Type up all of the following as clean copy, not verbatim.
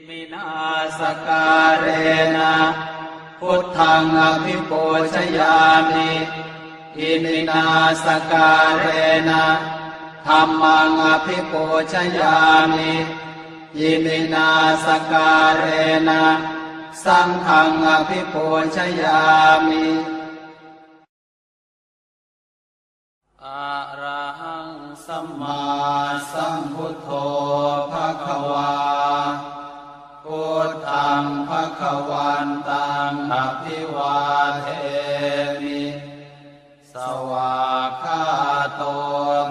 มินาสการเรนะพุทธังอภิปูชยามิอิมินาสการเรนะธัมมังอภิปูชยามิอิมินาสการเรนะสังฆังอภิปูชยามิอะระหังสัมมาสัมพุทโธภควาพุทธังภควันตังอภิวาเทมิสวากขาโต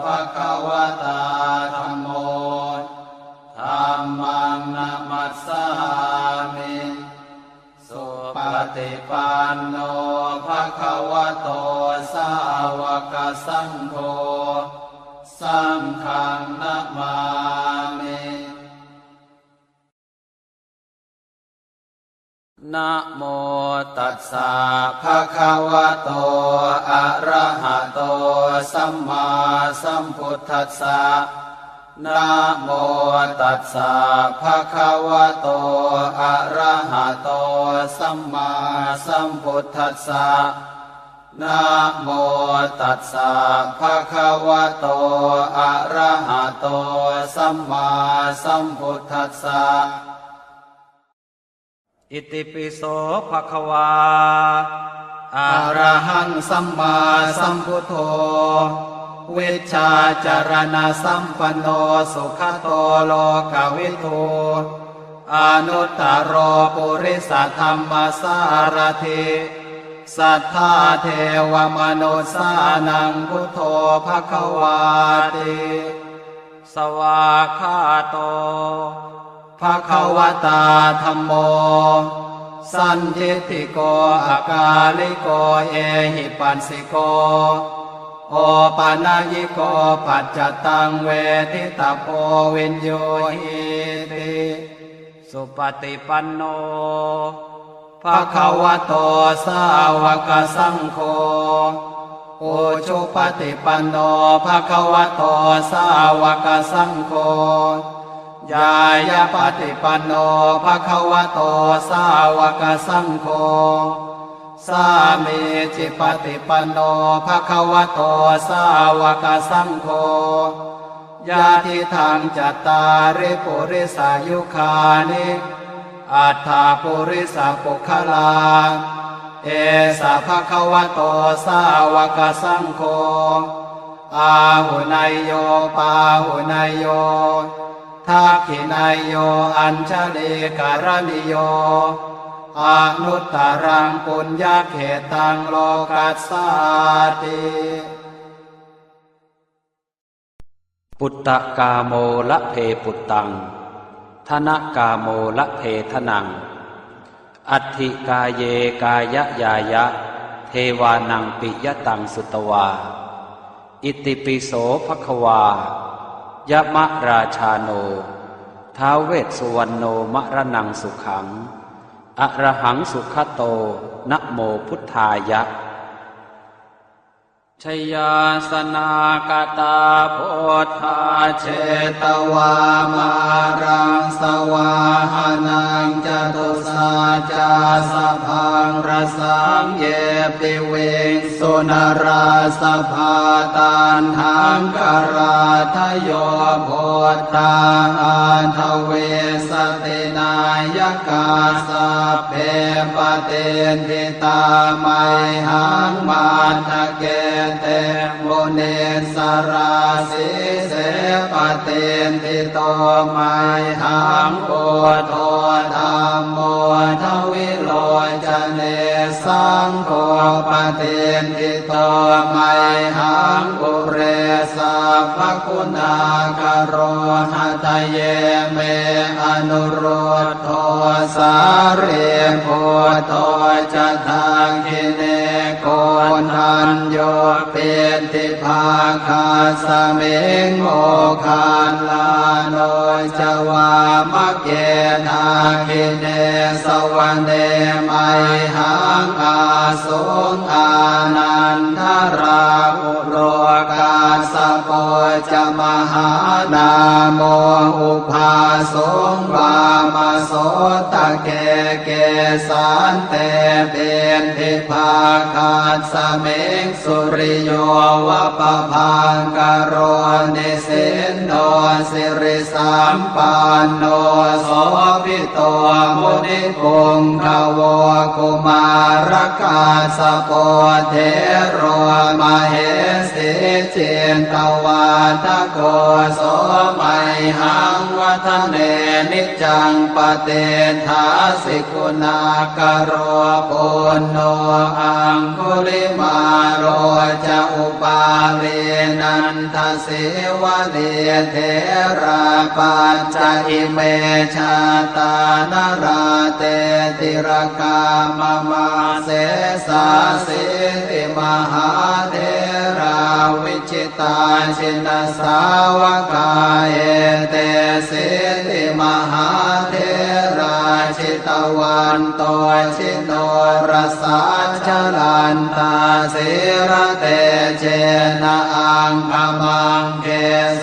ภควตาธัมโมธัมมังนะมัสสามิสุปฏิปันโนภควโตสาวกสังโฆสังฆังนะมามินะโมตัสสะภะคะวะโตอะระหะโตสัมมาสัมพุทธัสสะนะโมตัสสะภะคะวะโตอะระหะโตสัมมาสัมพุทธัสสะนะโมตัสสะภะคะวะโตอะระหะโตสัมมาสัมพุทธัสสะอิติปิโสภะคะวาอะระหังสัมมาสัมพุทโธเวชชาจารณะสัมปันโนสุขโตโลกวิทูอนุตตรปุริสธรรมสารถิสัทธาเทวมนุสสานังพุทโธภควาติสวากขาโตภควตาธัมโมสันทิฏฐิโกอากาลิโกเอหิปัสสิโกโอปานายิโกปัจจตังเวทิตาโพวินโยหิติสุปฏิปันโนภควโตสาวกสังโฆโอชุปฏิปันโนภควโตสาวกสังโฆยายาปฏิปันโนภควโตสาวกสังโฆสามีจิปฏิปันโนภควโตสาวกสังโฆญาติทางจัตตาริปุริสายุคานิอัฏฐาปุริสปุคลาเอสะภควโตสาวกสังโฆอาหุนายโยปาหุนายโยทักขินายโยอัญชลีการณิโยอนุตตรังปุญญเขตังโลกัสสาติปุตตะกาโมละเพปุตตังธนกาโมละเพทนังอัตถิกาเยกายยายะเทวานังปิยตังสุตวาอิติปิโสภควายะมะราชาโนท้าวเวสสุวรรณโนมะระนังสุขังอะระหังสุขโตนะโมพุทธายะชยาสนากตาโพธาเชตวามารังสวาหานังจตุสาจาสพังรสังเยปิเวงสุนราสภาตันหังกราทโยโพธาอันทเวสตินายกาสัพเพปเตนทิตาไมหังมาทะเกเตมุเนสราสิเสปเตนทิโตไมหังโอโทธัมโมทวิโลจเนสังโฆปเตนทิโตไมหังอุเรสัพพคุณากโรหะทะเยเมอนุโรธโทสาเรโพโตจะทังคิเนโกนัญโยเป็นติภาคาสเมงโมคานลาโนจวามะเกนาคิเนสวรรเนไมหังอาสุงอานันทราอุโลกาสา โปจะมหานาโมอุภาสงวามโสตะเกเกสันเตเบนทิภาคาสเมงสุริโยวะปะพังกโรนิสินโนสิริสัมปันโนโสภิโตมุนิปุงขโวกุมารกาสโปเทโรมเหสิเจนตวาทโกโสมัยหังวัฒเนนิจังปเตถาสิกุณากโรปุณโนอังคุลิมาโรจะอุปาเลนันทสิวะเดเทราปัจจอิเมชาตานราเตติรกามมาเสสาสิติมหาเทราวิจิตาชินสาวกาเอเตสิติมหาเทราชิตวันโตชิโนรสาชลันตาสิระเตเจนะอังคมังเก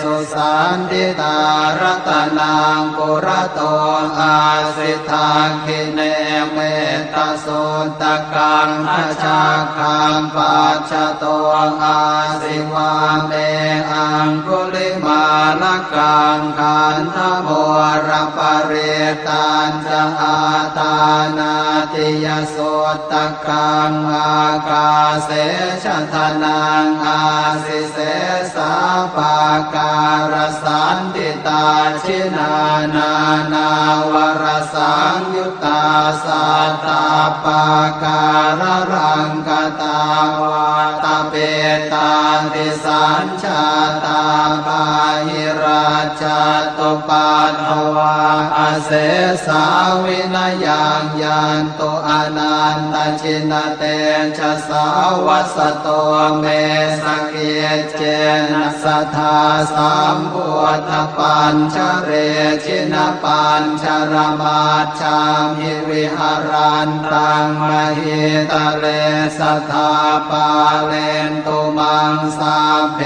สุสันติตารตนังปุระโตอาสิทาคิเนเมตตาสุตกังอาชาคังปัจจโตอาสิวาเมอังคุลิมาลกังขันธโมรปเรตันจะอาตานาติยสุตกังอากาเสชทนังอาสิเสสาปาการสันติตาชินานานาวรสังยุตตาสัตตาปาการรังกตาวาตาเปตาติสัญชาตาปาหิราชตุปัฏฐวาอาเสสาวินยังยันโตอนันตชินเตชะสาวัสโตเมสเกเจนะสัทธาสัมพุทธปัญชเรชินปัญชรมาชามหิวิหารันตังมหิตะเลสัทธาปาเลนตุมังสาเพ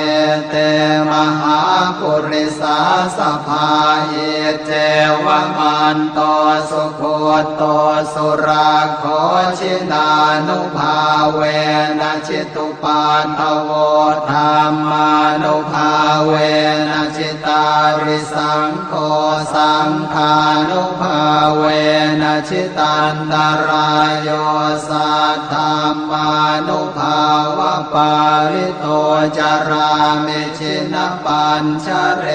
เตมหาปุริสาสภาเยเจวมันโตสุโคโตสุราโคชินานุภาเวนะชิตุปันทโวธรรมานุภาเวนะชิตาริสังโฆสังฆานุภาเวนะชิตันตรายโยสัทธัมมานุภาวะปาริโตจารามิชินปัญชเร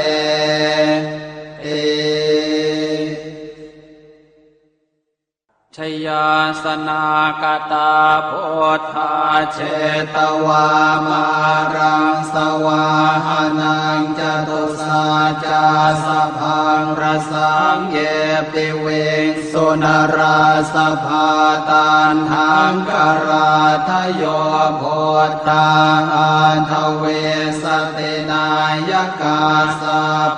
ชยาสนากตาโพธาเชตวามารังสวาหานังจตุสาจาสพังรสังเยปิเวงสุนราสภาตันหังกราทโยโพธาอันทเวสตินายกาส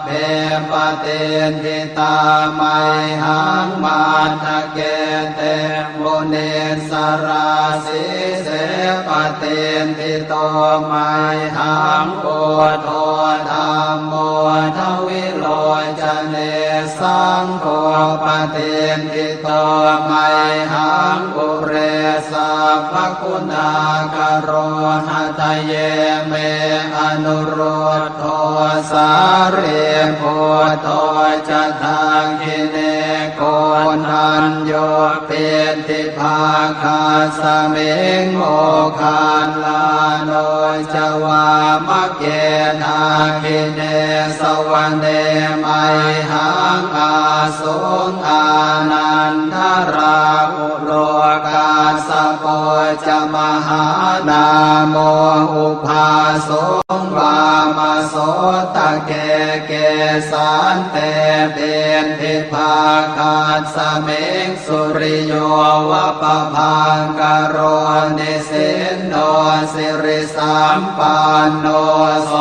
เพปเตนทิตาไมหังมาทะเกเตโมเนสราสิเสปเตนทิโตไมหังโพโทธรรมโมทวิโลจเนสังโฆปเตนทิโตไมหังปุเรสัพพคุณากโรหะทะเยเมอนุโรธโทสาเรโพโทจะทาคิเนโกนันโยเปติภาคาสเมงโมคานลาโนจวามะเกนาคิเนสวรรเนมัยหังอาสุงอานันทราอุโลกาสโปจะมหานาโมอุภาสงวามโสตะเกเกสันเตเบนทิภาคาสเมงสุริโยวะปะพังกโรนิสินโนสิริสัมปันโนโส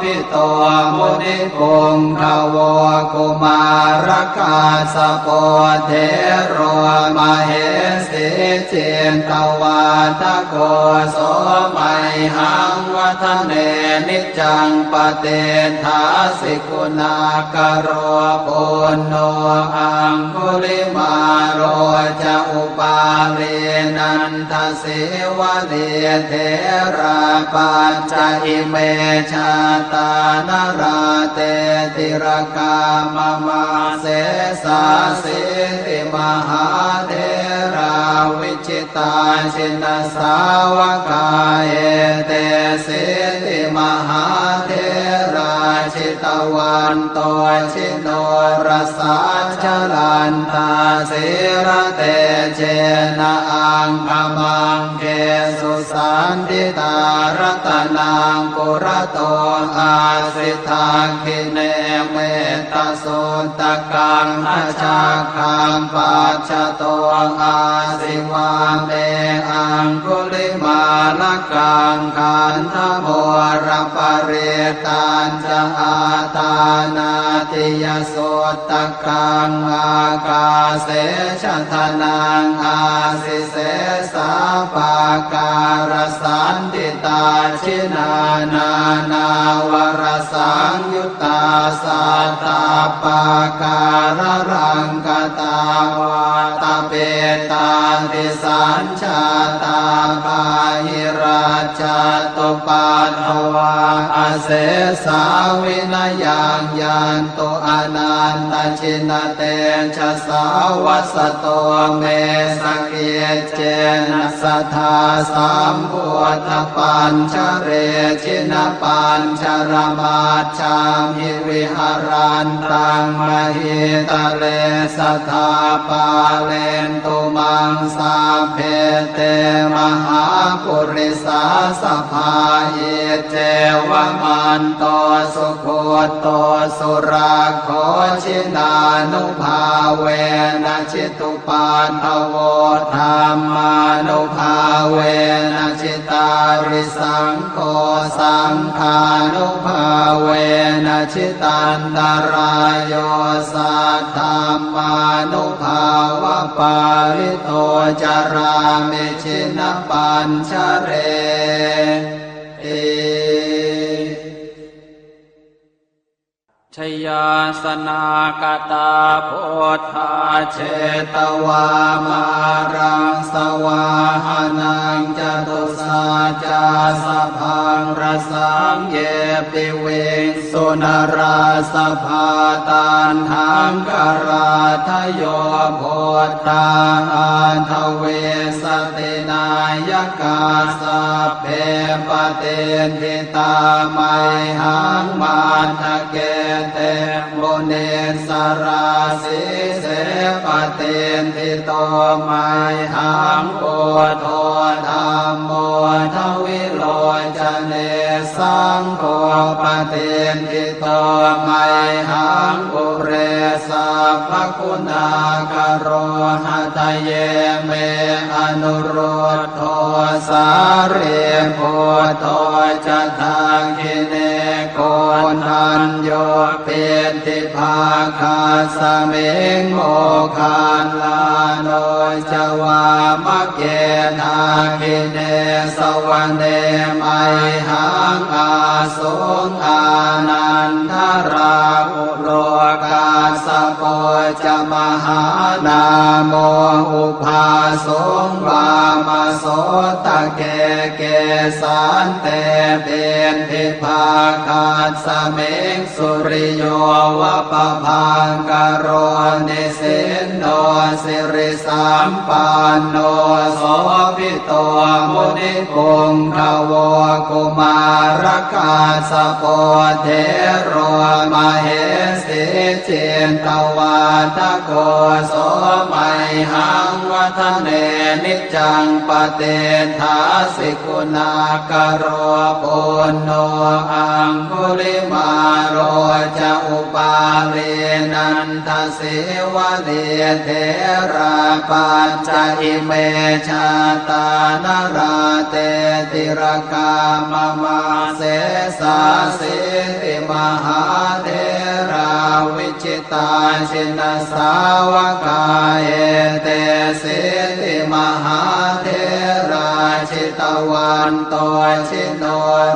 ภิโตมุนิปุงขโวกุมารกาสโปเทโรมเหสิเจน นตวาทโกโสมัยหังวัฒเนนิจังปเตทาสิกุณากโรปุณโนอังคุลิมาโรจะอุปาเรนันทเสวะเดเทราปัญจอิเมชาตานราเตติรกามมาเสสาสิติมหาเทราวิจิตาชินสาวกาเอเตสิติมหาเทราชิตวันโตชิโนรสาชลันตาสิระเตเจนะอังคมังเกสุสันติตารัตนังปุระโตอาสิทาคิเนเมตโสตกังอาชาคังปัจจโตอาสิวาเมอังคุลิมาลกังขันธโมรปเรตัญจะอาตานาติยโสตกังอากาเสชทนังอาสิเสสาปาการสันติตาชินานานาวรสังยุตตาสัตตาปาการรังกตาวาตาเปตาติสัญชาตาปาหิราชตุปัฏฐวาอาเสสาวินยังยันตุอนันตชินเตชะสาวัสโตเมสเกเจนะสัทธาสัมพุทธปัญชเรชินปัญชรมาชามหิวิหารันตังมหิตะเลสัทธาปาเลนตุมังสาเพเตมหาปุริสาสภาเยเจวมันโตสุโคโตสุราโคชินานุภาเวนะชิตุปันทโวธรรมานุภาเวนะชิตาริสังโฆสังฆานุภาเวนะชิตันตรายโยสัทธามานุภาวะปาริโตจารามิชินปัญชเรเอชยาสนากตาโพธาเชตวามารังสวาหานังจตุสาจาสพังรสังเยปิเวงสุนราสภาตันหังกราทโยโพธาอันทเวสตินายกาสัพเพปเตนทิตาไมหังมาทะเกเตโมเนสราสิเสปเตนทิโตไมหังโอโทธรรมโมทวิโลจเนสังโฆปเตนทิโตไมหังปุเรสัพพคุณากโรหะทะเยเมอนุโรธโทสาเรโพโทจะทังคิเนโกนันโยเป็นทิภาคาสเมงโมคานลาโนจวามะเกนาคิเนสวรรเนไมหังอาสงอานันทราอุโลกาสโปจะมหานาโมอุภาสงวามโสตะเกเกสันเตเป็นทิภาคาสเมงสุริโยวะปะพังกโรนิสินโนสิริสัมปันโนโสภิโตมุนิปุงขโวกุมารกาสโปเทโรมเหสิเจนตวาทโกโสมัยหังวัฒเนนิจังปเตทาสิกุณากโรปุณโนอังคุลิมาโรจะอุปาเรนันทเสวะเดเทราปัญจอิเมชาตานราเตติรกามมาเสสาสิติมหาเทรา วิจิตาชินสาวกาเอเตสิติมหาเทราชิตวันโตชิโน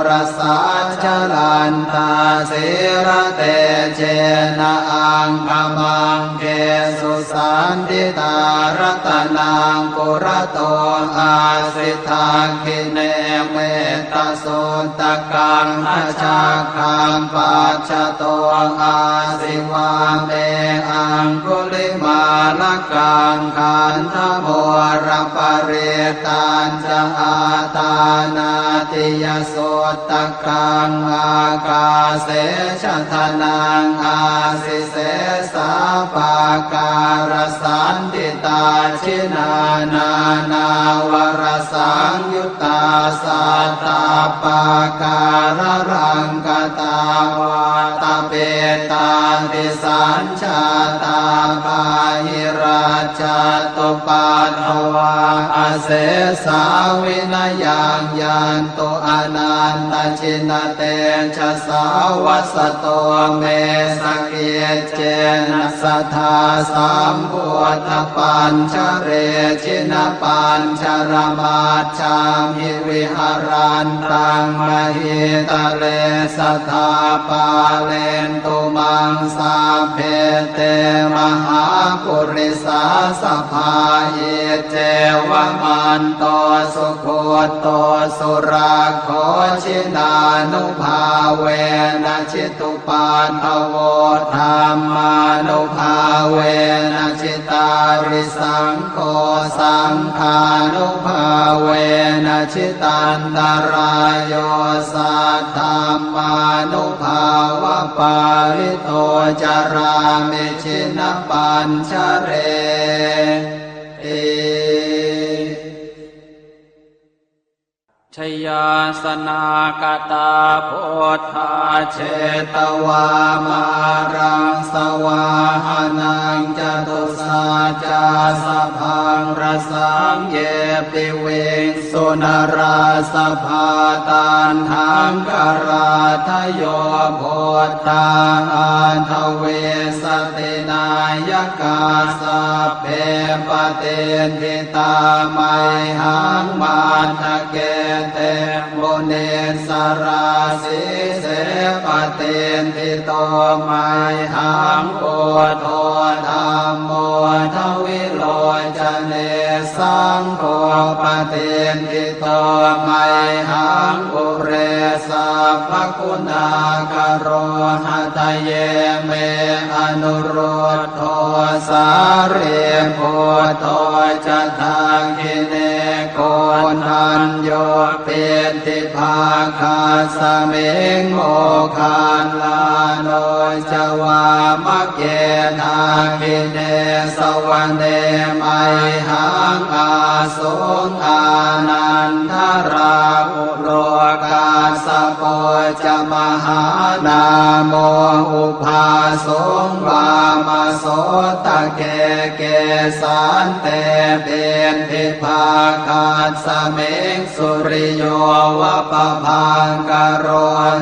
รสาชลันตาสิระเตเจนะอังคมังเกสุสันติตารัตนังปุระโตอาสิทาคิเนเมตตาสุตกังอชาคังปัจจโตอาสิวาเมอังคุลิมาลกังขันธโมรปเรตัญจะอาตานาติยสุตกังอากาเสชทนังอาสิเสสาปาการสันติตาชินานานาวรสังยุตตาสัตตาปาการรังกตาวาตาเปตาติสัญชาตาปาหิราชตุปัฏฐวาอาเสสาวินยังยันตุอนันตชินเตชะสาวัสโตเมสเกเจนะสัทธาสัมพุทธปัญชเรชินปัญชรมาชามิวิหารันตังมหิตะเลสัทธาปาเลนตุมังสาเพเตมหาปุริสาสภาเยเจวมันโตสุโคโตสุราโคชินานุภาเวนะชิตุปันทโวธรรมานุภาเวนะชิตาริสังโฆสังฆานุภาเวนะชิตันตรายโยสัทธัมมานุภาวะปาลิโตจารามิชินปัญชเรชยาสนากตาโพธาเชตวามารังสวาหานังจตุสาจาสพังรสังเยปิเวงสุนราสภาตันหังกราทโยโพธาอันทเวสตินายกาสัพเพปเตนทิตาไมหังมาทะเกเตโมเนสราสิเสปเตนทิโตไมหังโพโทธรรมโมทวิโลจเนสังโฆปเตนทิโตไมหังปุเรสัพพคุณากโรหะทะเยเมอนุโรธโทสาเรโพโตจะทาคิเนโกนันโยเปติภาคาสเมงโมคานลาโนจวามะเกทาคิเนสวรรเนไมหังอาสุงอานันทราอุโลกาสโปจะมหานาโมอุภาสงวามโสตะเกเกสันเตเป็นทิภาคาสเมงสุริโยวะปะพังกโร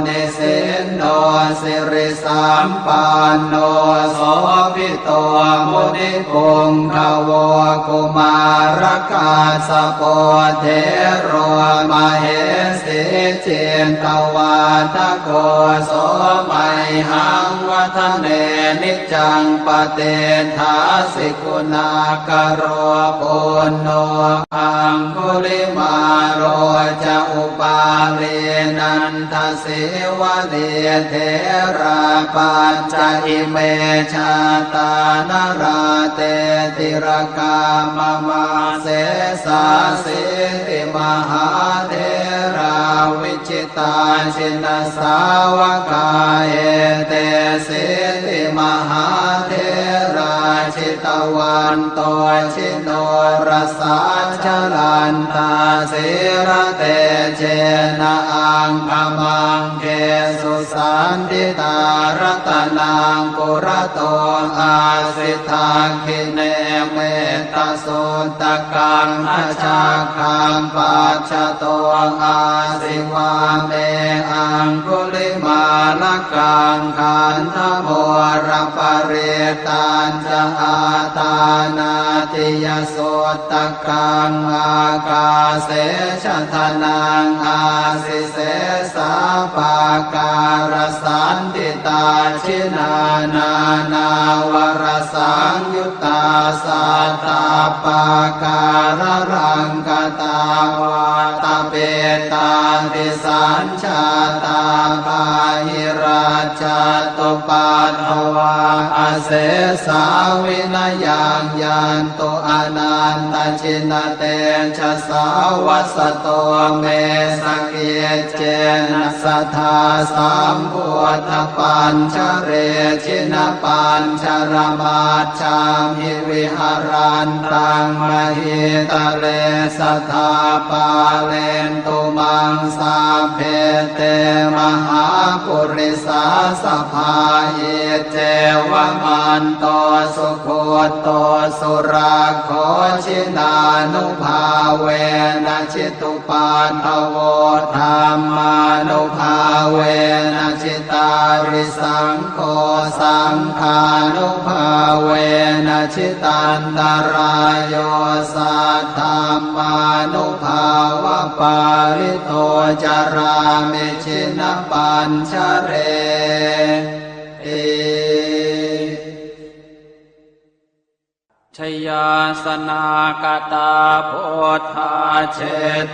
นิสินโนสิริสัมปันโนโสภิโตมุนิปุงขโวกุมารกาสโปเทโรมเหสิเจนตวาทโกโสมัยหังวัฒเนนิจังปเตทาสิกุณากโรปุณโนอังคุลิมาโรจะอุปาเลนันทสิวะเดเทราปัญจอิเมชาตานราเตติรกามมาเสสาสิติมหาเทราวิจิตาชินสาวกาเอเตสิติมหาเทราชิต วันโตชิโนรสาชลันตาสิระเตเจนะอังคมังเกสุสันติตารตนังปุระโตอาสิทาคิเนเมตสุตตะกังอาชาคังปัจจโตอาสิวาเมอังคุลิมาลกังขันธโมรปริตันจะอาตานาติยสุตตะกังอากาเสชะทนังอาสิเสสาปาการสันติตาชินานานาวรสังยุตตาสัตตาปาการรังกตาวาตเปตาติสัญชาตาภาหิราชตุปัฏฐวาอาเสสาวินยังยันตุอนันตชินเตชะสาวัสโตเมสเกเจนะสัทธาสัมพุทธปัญชเรชินปัญชรมาชามิวิหารันตังมหิตะเลสัทธาปาเลนตุมังสาเพเตมหาปุริสาสภาเยเจวมันโตสุโคโตสุราโคชินานุภาเวนะชิตุปัฏฐโวธรรมานุภาเวนะชิตาริสังโฆสังฆานุภาเวนะชิตันตรายโยสัทธามานุภาวะปาริโตจารามิชินปัญชเรชยาสนากตาโพธาเช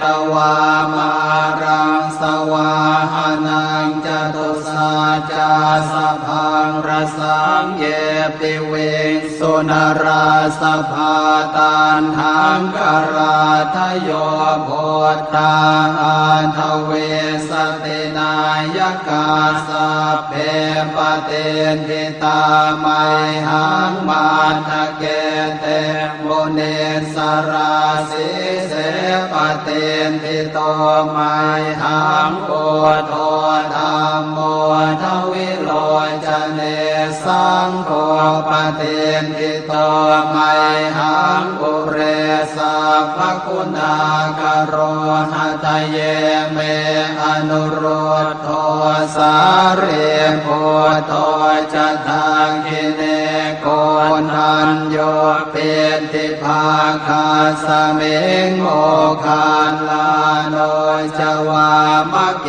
ตวามารังสวาหานังจตุสาจาสพังรสังเยปิเวงสุนราสภาตันหังกราทโยโพธาอันทเวสตินายกาสัพเพปเตนทิตาไมหังมาทะเกเตโมเนสราสิเสปเตนทิโตไมหังโกโทธรรมโมทวิโลจเนสังโฆปเตนทิโตไมหังปุเรสัพพคุณากโรหะทะเยเมอนุโรธโทสาเรโพโทจะทังคิเนโกนันโยเป็นติภาคาสเมงโมคานลาโนจวามะเก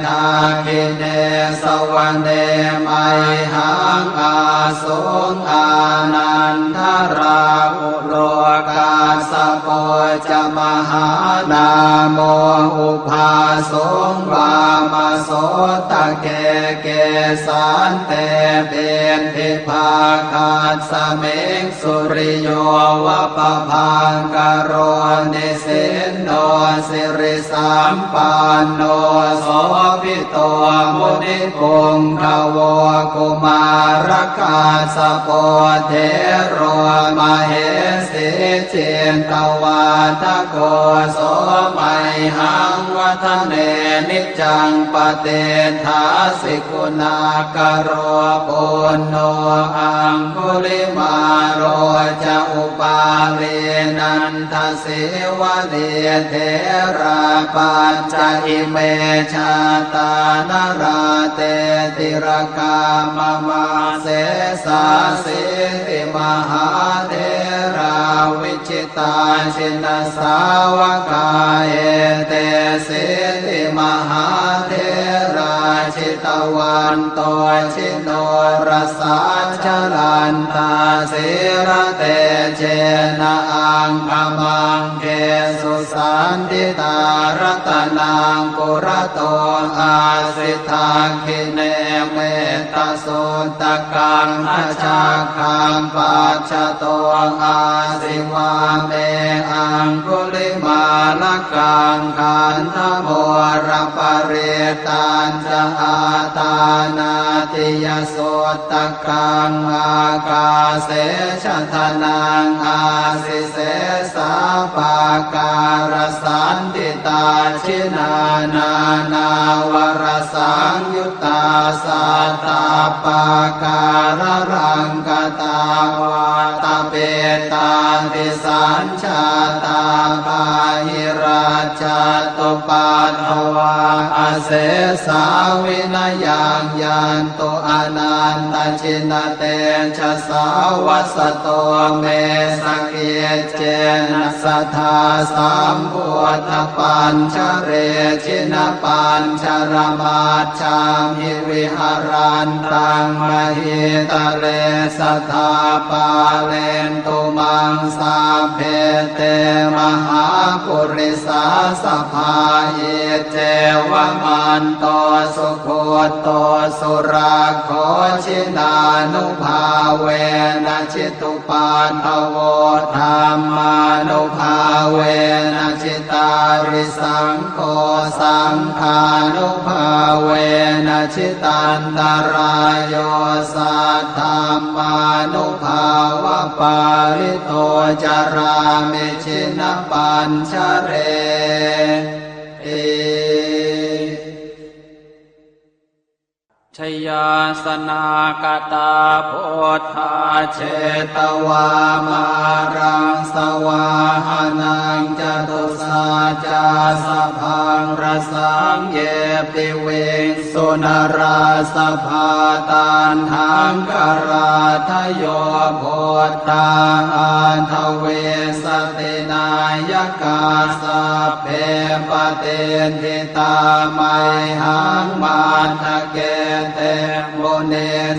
นาคิเนสวรรเนไมหังอาสุงอานันทราอุโลกาสโปจมหานาโมอุภาสงวามโสตะเกเกสันเตเป็นทิภาคาสเมงสุริโยวะปะพังกโรนิสินโนสิริสัมปันโนโสภิโตมุนิปุงขโวกุมารกาสโปเทโรมเหสิเจนตวาทโกโสมัยหังวัฒเนนิจังปเตทาสิกุณากโรปุณโนอังคุลิมาโรจะอุปาเลนันทสิวะเลเทราปัญจอิเมชาตานราเตติรกามมาเสสาสิติมหาเทราวิจิตาชินสาวกาเอเตสิติมหาเทราชิตวันโตชิโนรสาชลันตาสิระเตเจนะอังคมังเกสุสันติตารตนังปุระโตอาสิทาคิเนเมตสุตตะกังอาชาคังปัจจโตอาสิวาเมอังคุลิมาลกังขันธโมรปริตันจะ อาตานาติยโสตกังอากาเสชะทนังอาสิเสสาปาการสันติตาชินานานาวรสังยุตตาสัตตาปาการรังกตาวาตาเปตาติสัญชาตาปาหิราชตุปัฏฐวาอาเสสาวินยังยันตุอนันตชินเตชะสาวัสโตเมสเกเจนะสัทธาสัมพุทธปัญชเรชินปัญชรมาชามิวิหารันตังมหิตะเลสัทธาปาเลนตุมังสาเพเตมหาปุริสาสภาเยเจวมันโตสุโคโตสุราโคชินานุภาเวนะชิตุปันทโวธรรมานุภาเวนะชิตาริสังโฆสังฆานุภาเวนะชิตันตรายโยสัทธัมมานุภาวะปาริโตจารามิชินปัญชเรชยาสนากตาโพธาเชตวามารังสวาหานังจตุสาจาสพังรสังเยปิเวสุนราสภาตันหังกราทโยโพธาอันทเวสตินายกาสัพเพปเตนทิตาไมหังมาทะเกเตโมเน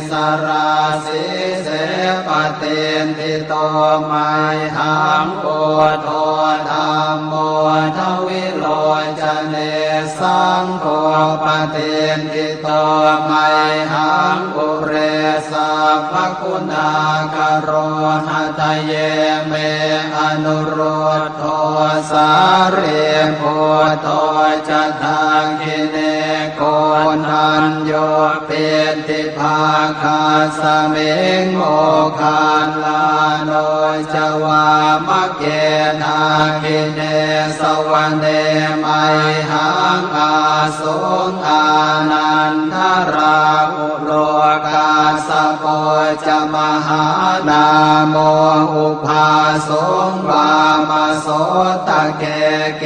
สราสิเสปเตนทิโตไมหังโอโทธรรมโมทวิโลจเนสังโฆปเตนทิโตไมหังปุเรสัพพคุณากโรหะทะเยเมอนุโรธโทสาเรโพโตจะทาคิเนโกนันโยเปติภาคาสเมงโมคานลาโนจวามะเกนาคิเนสวรรเนไมหังอาสุงอานันทราอุโลกาสโปจะมหานาโมอุภาสงวามาโสตะเกเก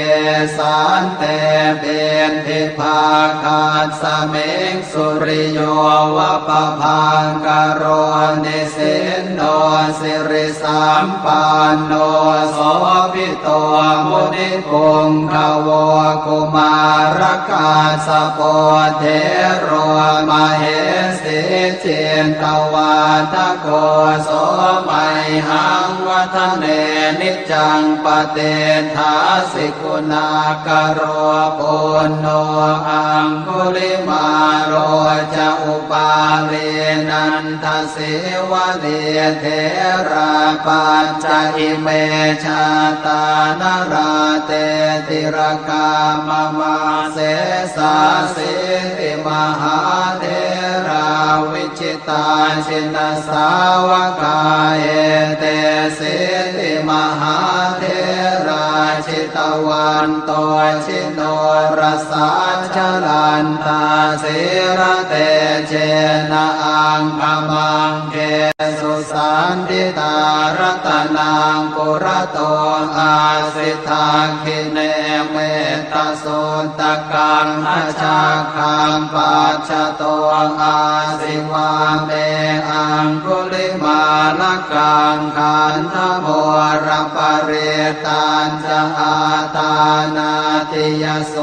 สันเตเป็นทิภาคาสเมงสุริโยวะปะพังกโรนิสินโนสิริสัมปันโนโสภิโตมุนิปุงขโวกุมารกาสโปเทโรมเหสิเจนตวาทโกโสมัยหังวัฒเนนิจังปเตทาสิกุณากโรปุณโนอังคุลิมาโรจะอุปาเวนันทสิวะเดเทราปัญจอิเมชาตานราเตติรกามมาเสสาสิติมหาเทราวิจิตาชินสาวกาเอเตสิติมหาเทราชิตวันโตชิโนรสาชลันตาสิระเตเจนะอังคมังเกสุสันติตารัตนังปุระโตอาสิทาคิเนเมตโสตกังอชาคังปัจจโตอาสิวาเมอังคุลิมาลกังขันธโมรปเรตันจะอาตานาติยโส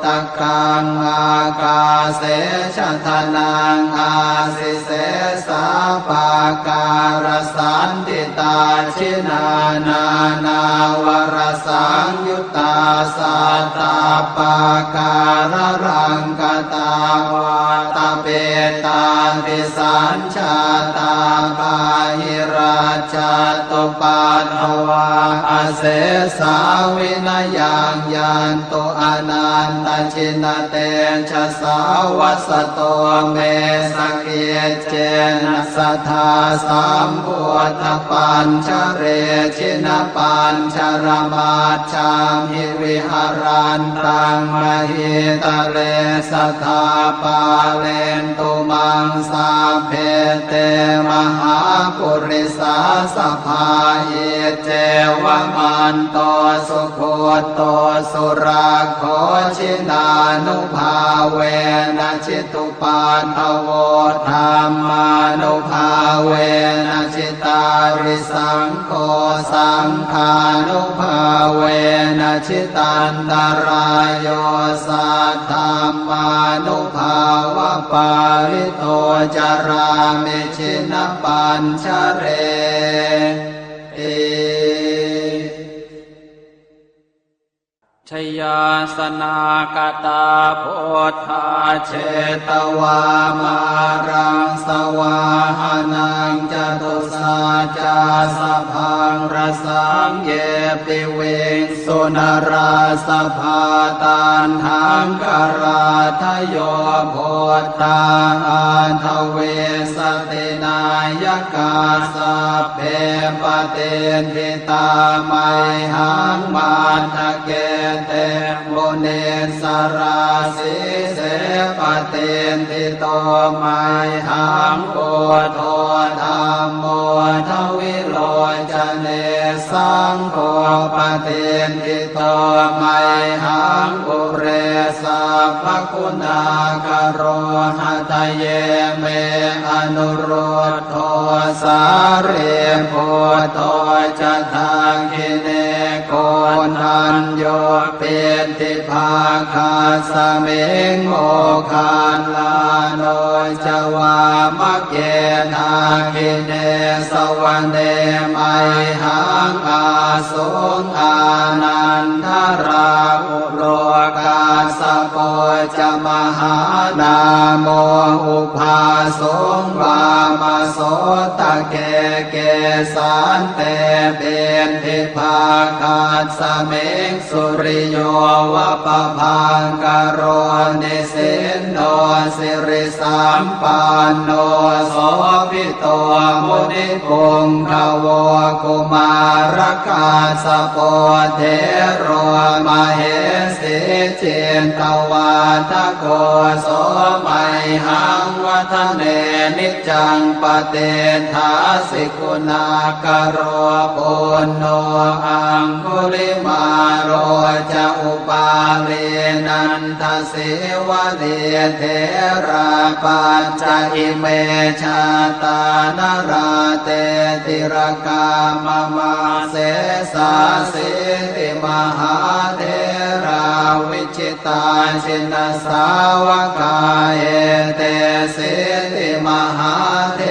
ตกังอากาเสชะทนังอาสิเสสาปาการสันติตาชินานานาวรสังยุตตาสัตตาปาการรังกตาวาตาเปตาติสัญชาตาปาหิรา จัตตุปัฏฐวาอาเสสาวินายังยันตุอนันตชินเตชะสาวัสโตเมสเกเจนะสัทธาสัมพุทธปัญชเรชินปัญชรมาชามิวิหารันตังมหิตะเลสัทธาปาเลนตุมังสาเพเตมหาปุริสาสภาเยเจวมันโตสุโคโตสุราโคชินานุภาเวนะจิตุปัฏฐโวธรรมานุภาเวนะจิตาริสังโฆสังฆานุภาเวนะจิตันตรายโยสัทธามานุภาวะปาริโตจารามิชินปัญชเรชยาสนากตาโพธาเชตวามารังสวาหานังจตุสาจาสพังรสังเยปิเวงสุนราสภาตันหังกราทโยโพธาอันทเวสตินายกาสัพเพปเตนทิตาไมหังมาทะเกเตโมเนสราสิเสปเตนทิโตไมหังโอโทธรรมโมทวิโลจเนสังโฆปเตนทิโตไมหังปุเรสัพพคุณากโรหะทะเยเมอนุโรธโทสาเรโพโตจะทังคิเนโกนันโยเป็นทิภาคาสเมงโมคานลาโนจวามะเกนาคิเนสวรรเนไมหังอาสุงอานันทราอุโลกาสโปจะมหานาโมอุภาสงวามโสตะเกเกสันเตเป็นทิภาคาสเมงสุริโยวะปะพังกโรนิสินโนสิริสัมปันโนโสภิโตมุนิปุงขโวกุมารกาสโปเทโรมเหสิเจนตวาทโกโสมัยหังวัฒเนนิจังปเตทาสิกุณากโรปุณโนอังคุลิมาโรจะอุปาเลนันทสิวะเดเทราปัญจอิเมชาตานราเตติรกามมาเสสาสิติมหาเทราวิจิตาชินสาวกาเอเตสิติมหาเท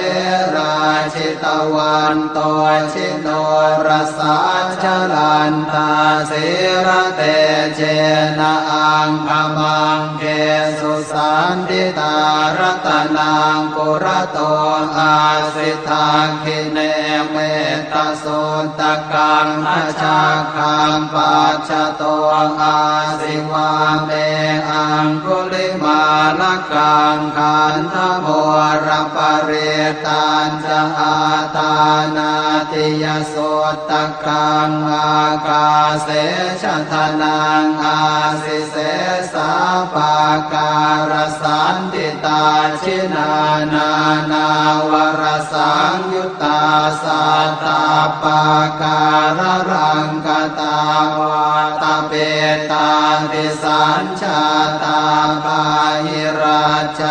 ราชิตวันโตชิโนรสาชลันตาสิระเตเจนะอังคมังเกสุสันติตารัตนังปุระโตอาสิทาคิเนเมตสุตกังอาชาคังปัจจโตอาสิวาเมอังคุลิมาลกังขันธโมรปเรตันจะอาตานาติยสุตกังอากาเสชทนังอาสิเสสาปาการสันติตาชินานานาวรสังยุตตาสัตตาปาการรังกตาวาตาเปตาติสัญชาตาปาหิราช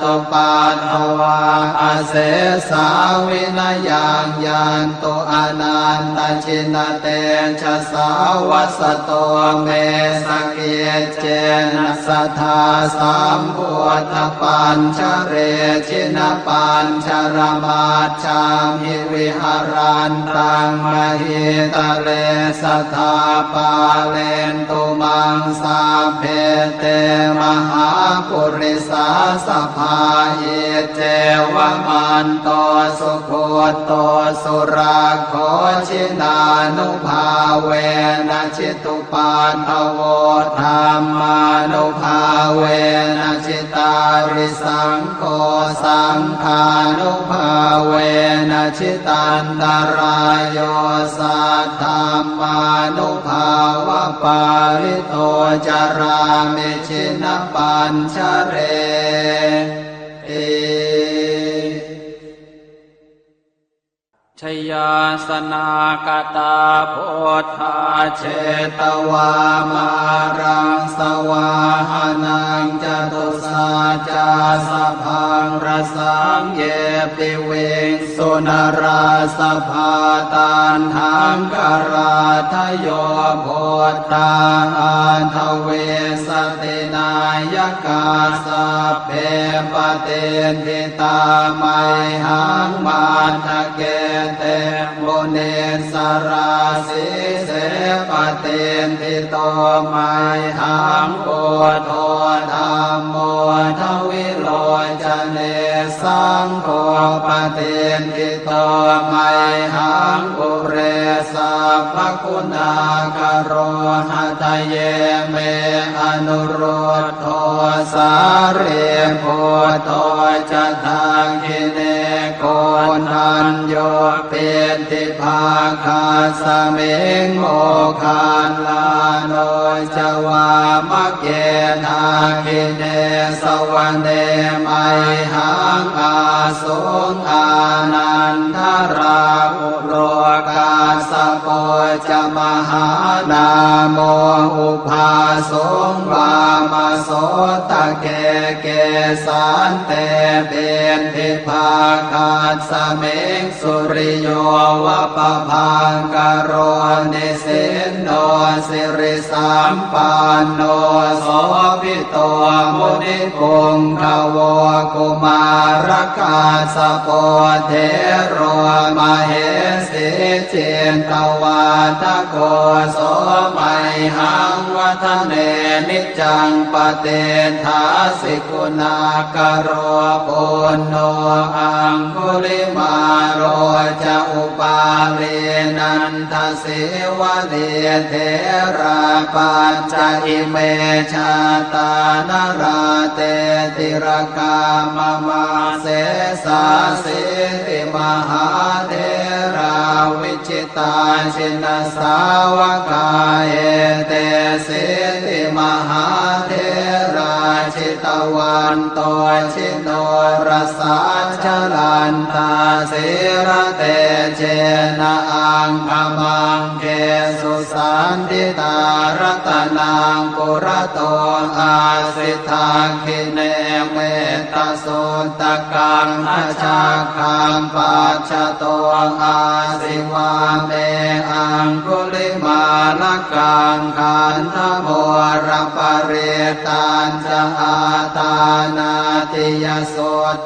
ตุปัฏฐวาอาเสสาวินายังยันตุอนันตชินเตชะสาวัสโตเมสเกเจนะสัทธาสัมพุทธปัญชเรชินปัญชรมาชามิวิหารันตังมหิตะเลสัทธาปาเลนตุ มังสาเพเตมหาปุริสาสภาเยเจวมันโตสุโคโตสุราโคชินานุภาเวนะชิตุปาทโวธรรมานุภาเวนะชิตาริสังโฆสังฆานุภาเวนะชิตันตรายโยสัทธามานุภาวะปาริโตจารามิชินปัญชเรชยาสนากตาโพธาเชตวามารังสวาหานังจตุสาจาสพังรสังเยปิเวงสุนราสภาตันหังกราทโยโพธาอันทเวสตินายกาสัพเพปเตนทิตาไมหังมาทะเกเตโมเนสราสิเสปเตนทิโตไมหังโอโทธรรมโมทวิโลจเนสังโฆปเตนทิโตไมหังอุเรสัพพคุณากโรหะทะเยเมอนุโรธโทสาเรโพโตจะทังคิเนโกนัญโยเป็นติภาคาสเมงโมคานลาโนจวามะเกทาคิเนสวรรเนไมหังอาสุงอานันทราอุโลกาสโปจะมหานาโมอุภาสงวามโสตะเกเกสันเตเบนทิภาคาสเมงสุริโยวะปะพังกโรนิสินโนสิริสัมปันโนโสภิโตมุนิปุงขโวกุมารกาสโปเทโรมเหสิเจนตวาทโกโสไมหังวัฒเนนิจังปเตทาสิกุณากโรปุณโนอังคุลิมาโรจะอุปาเรนันทเสวะเดเทราปัญจอิเมชาตานราเตติรกามมาเสสาสิติมหาเทราวิจิตาชินสาวกาเอเตสิติมหาเทราชิตวันโตชิโนรสาชลันตาสิระเตเจนะอังคมังเกสุสันติตารัตนังปุระโตอาสิทาคิเนเมตโสตกังอาชาคังปัจจโตอาสิวาเมอังคุลิมาลกังขันธโมรปเรตันจะอาตานาติยโส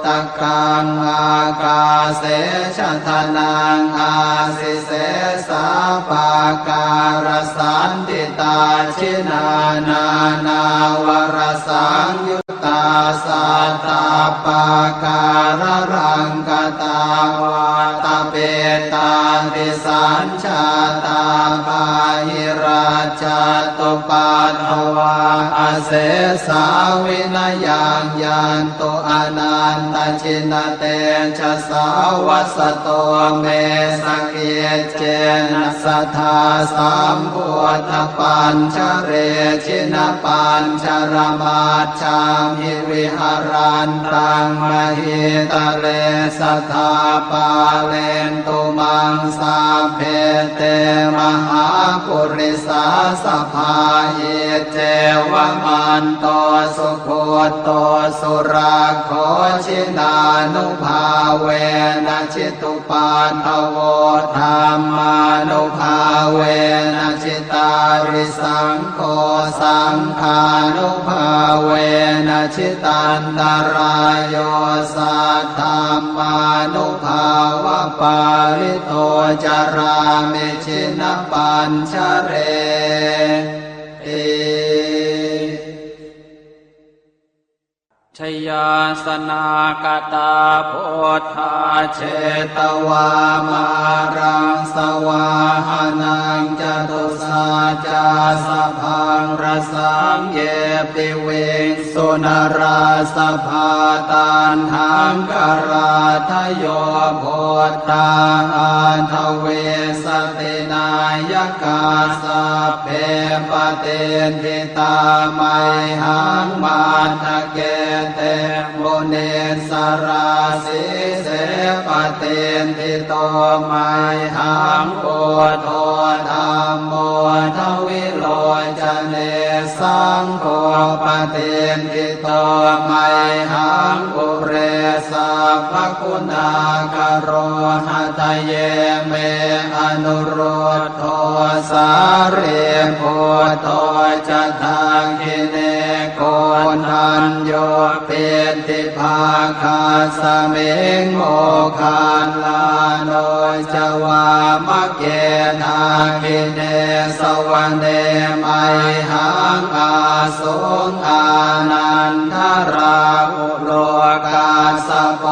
ตกังอากาเสชะทนังอาสิเสสาปาการสันติตาชินานานาวรสังยุตตาสัตตาปาการรังกตาวาตเปตาติสัญชาตาภาหิราชตุปัฏฐวาอาเสสาวินยังยันตุอนันตชินเตชะสาวัสโตเมสเกเจนะสัทธาสัมพุทธปัญชเรชินปัญชรมาชามิวิหารันตังมหิตะเลสัทธาปาเลนตุมังสาเพเตมหาปุริสาสภาเยเจวมันโตสุโคโตสุราโคชินานุภาเวนะชิตุปาทโวธรรมานุภาเวนะชิตาริสังโฆสังฆานุภาเวนะชิตันตรายโยสัทธามานุภาวะปาริโตจารามิชินปัญชเร ยาสนากตาพุทธาเชตวามารังสวาหานังจตุสาจาสพังรสังเยปิเวสุนราสภาตันหังกราทโยโพธังอันทเวสตินายกาสัพเพปเตนทิตาไมหังมาทะเกเตโมเนสราสิเสปเตนทิโตไมหังโพโธธัมโมทวิโลจเนสังโฆปเตนทิโตไมหังปุเรสัพพคุณากโรหะทะเยเมอนุโรธโทสาเรโพโทจะทังคิเนโกนัญโยเปติภาคาสเมงโมคานลาโนจวามะเกนาคิเนสวรรเนไมหังอาสงอานันทราอุโลกาสโป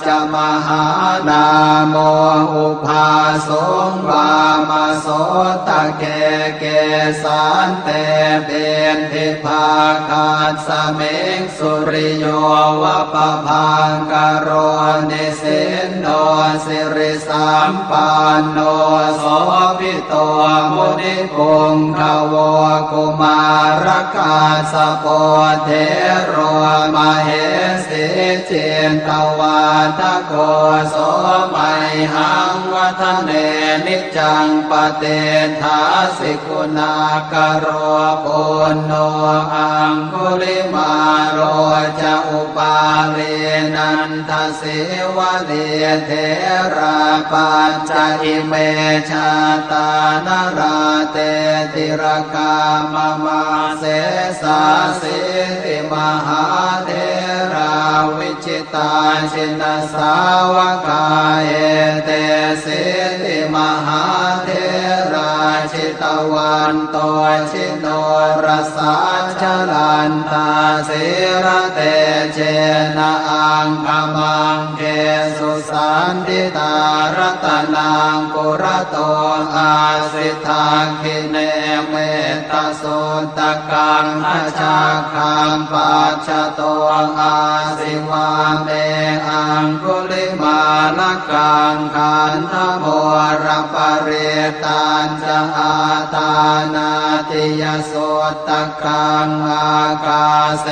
จะมหานาโมอุภาสงวามโสตะเกเกสันเตเป็นทิภาคาสเมงสุริโยวะปะพังกโรนิสินโนสิริสัมปันโนโสภิโตมุนิปุงขโวกุมารกาสโปเทโรมเหสิเจนตวาทโกโสมัยหังวัฒเนนิจังปเตทาสิกุณากโรปุณโนอังคุลิมาโรจะอุปาเลนันทสิวะเลเทราปัญจอิเมชาตานราเตติรกามมาเสสาสิติมหาเทราวิจิตาชินสาวกาเอเตสิติมหาเทราชิตวันโตชิโนรสาชลันตาสิระเตเจนะอังคมังเกสุสันติตารัตนังปุระโตอาสิทาคิเนเมตโสตกังอชาคังปัจฉโตอาสิวาเมอังคุลิมาลกังขันธโมรปเรตัญจะอาตานาติยโสตกังอากาเส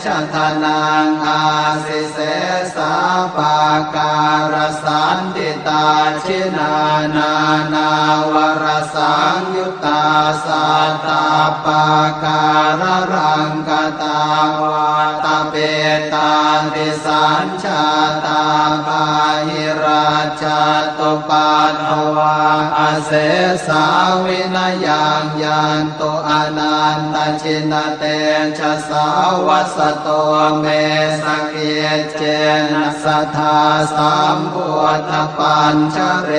ชทนังอาสิเสสาปาการสันติตาชินานานาวรสังยุตตาสัตตาปาการรังกตาวาตาเปตาติสัญชาตาปาหิราชตุปัตถวาอเสสาวินยังยันตุอนันตชินเตชะสาวัสโตเมสเกเจนะสัทธาสัมพุทธปัญชเร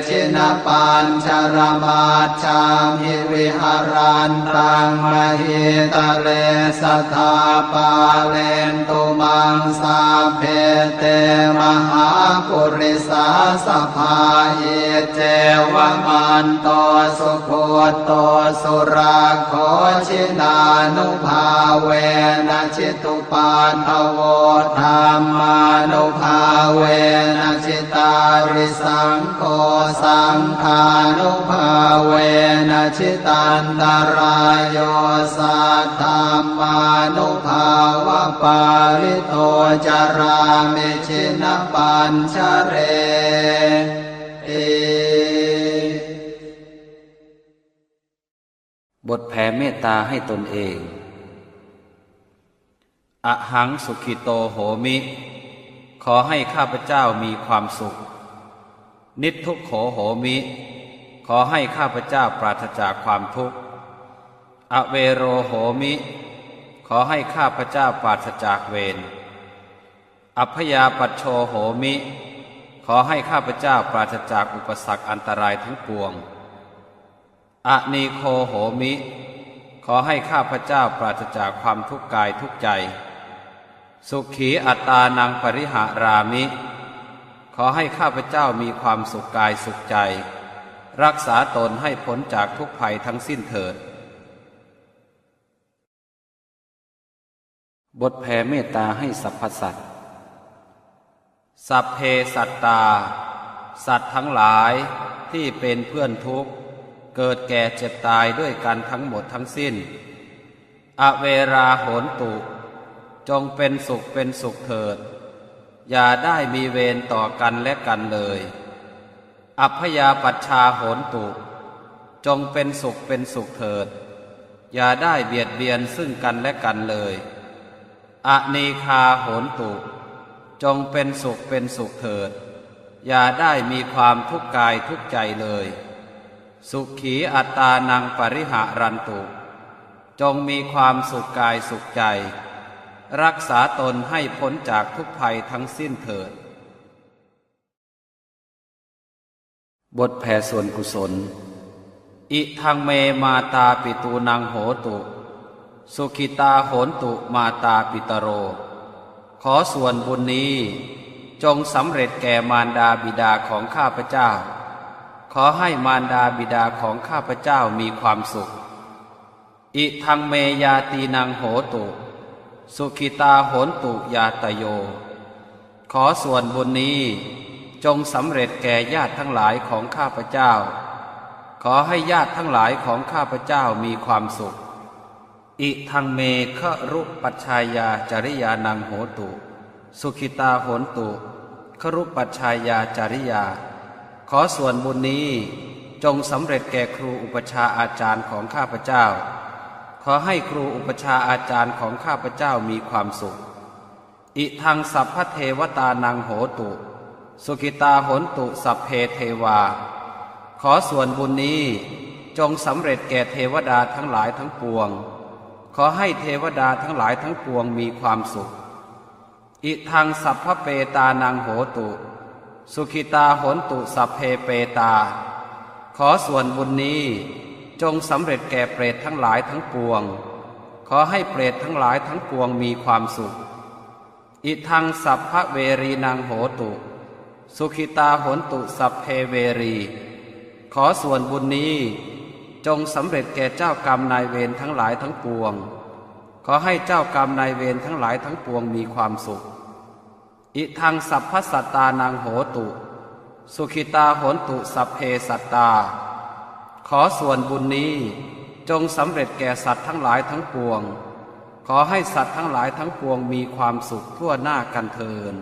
ชินปัญชรมาชามิวิหารันตังมหิตะเลสัทธาปาเลนตุมังสาเพเตมหาปุริสาสภาเยเจวมันโตสุโคโตสุราโคชินานุภาเวนะชิตุปันทโวธรรมานุภาเวนะชิตาริสังโฆสังฆานุภาเวนะชิตันตรายโยสัทธามานุภาวะปาลิโตจารามิชินปัญชเรบทแผ่เมตตาให้ตนเองอหังสุขิโตโหมิขอให้ข้าพเจ้ามีความสุขนิททุกโขโหมิขอให้ข้าพเจ้าปราศจากความทุกข์อเวโรโหมิขอให้ข้าพเจ้าปราศจากเวรอัพยาปัชโชโหมิขอให้ข้าพเจ้าปราศจากอุปสรรคอันตรายทั้งปวงอนีโคโหมิขอให้ข้าพเจ้าปราศจากความทุกข์กายทุกใจ สุขีอัตตานังปริหารามิ ขอให้ข้าพเจ้ามีความสุขกายสุขใจรักษาตนให้พ้นจากทุกภัยทั้งสิ้นเถิดบทแผ่เมตตาให้สรรพสัตว์สัพเพสัตตาสัตว์ทั้งหลายที่เป็นเพื่อนทุกข์เกิดแก่เจ็บตายด้วยกันทั้งหมดทั้งสิ้นอเวราโหนตุจงเป็นสุขเป็นสุขเถิดอย่าได้มีเวรต่อกันและกันเลยอัพยาปัชชาโหนตุจงเป็นสุขเป็นสุขเถิดอย่าได้เบียดเบียนซึ่งกันและกันเลยอนีคาโหนตุจงเป็นสุขเป็นสุขเถิดอย่าได้มีความทุกข์กายทุกข์ใจเลยสุขีอัตตานังปริหารันตุจงมีความสุขกายสุขใจรักษาตนให้พ้นจากทุกภัยทั้งสิ้นเถิดบทแผ่ส่วนกุศลอิทังเมมาตาปิตูนังโหตุสุขิตาโหนตุมาตาปิตโรขอส่วนบุญนี้จงสำเร็จแก่มารดาบิดาของข้าพเจ้าขอให้มารดาบิดาของข้าพเจ้ามีความสุขอิทังเมยาตีนังโหตุสุขิตาโหนตุยาตโยขอส่วนบุญนี้จงสำเร็จแก่ญาติทั้งหลายของข้าพเจ้าขอให้ญาติทั้งหลายของข้าพเจ้ามีความสุขอิทังเมฆรุปัชชายาจริยานังโหตุสุขิตาโหนตุฆรุปัชชายาจริยาขอส่วนบุญนี้จงสำเร็จแก่ครูอุปชาอาจารย์ของข้าพเจ้าขอให้ครูอุปชาอาจารย์ของข้าพเจ้ามีความสุขอิทังสัพพเทวตานังโหตุสุขิตาโหนตุสัพเพเทวาขอส่วนบุญนี้จงสำเร็จแก่เทวดาทั้งหลายทั้งปวงขอให้เทวดาทั้งหลายทั้งปวงมีความสุขอิทังสัพพเปตานังโหตุสุขิตาโหนตุสัพเพเปตาขอส่วนบุญนี้จงสำเร็จแก่เปรตทั้งหลายทั้งปวงขอให้เปรตทั้งหลายทั้งปวงมีความสุขอิทังสัพพเวรีนังโหตุสุขิตาโหนตุสัพเพเวรีขอส่วนบุญนี้จงสำเร็จแก่เจ้ากรรมนายเวรทั้งหลายทั้งปวงขอให้เจ้ากรรมนายเวรทั้งหลายทั้งปวงมีความสุขอิทังสัพพสัตตานังโหตุสุขิตาโหนตุสัพเพสัตตาขอส่วนบุญนี้จงสำเร็จแก่สัตว์ทั้งหลายทั้งปวงขอให้สัตว์ทั้งหลายทั้งปวงมีความสุขทั่วหน้ากันเทอญ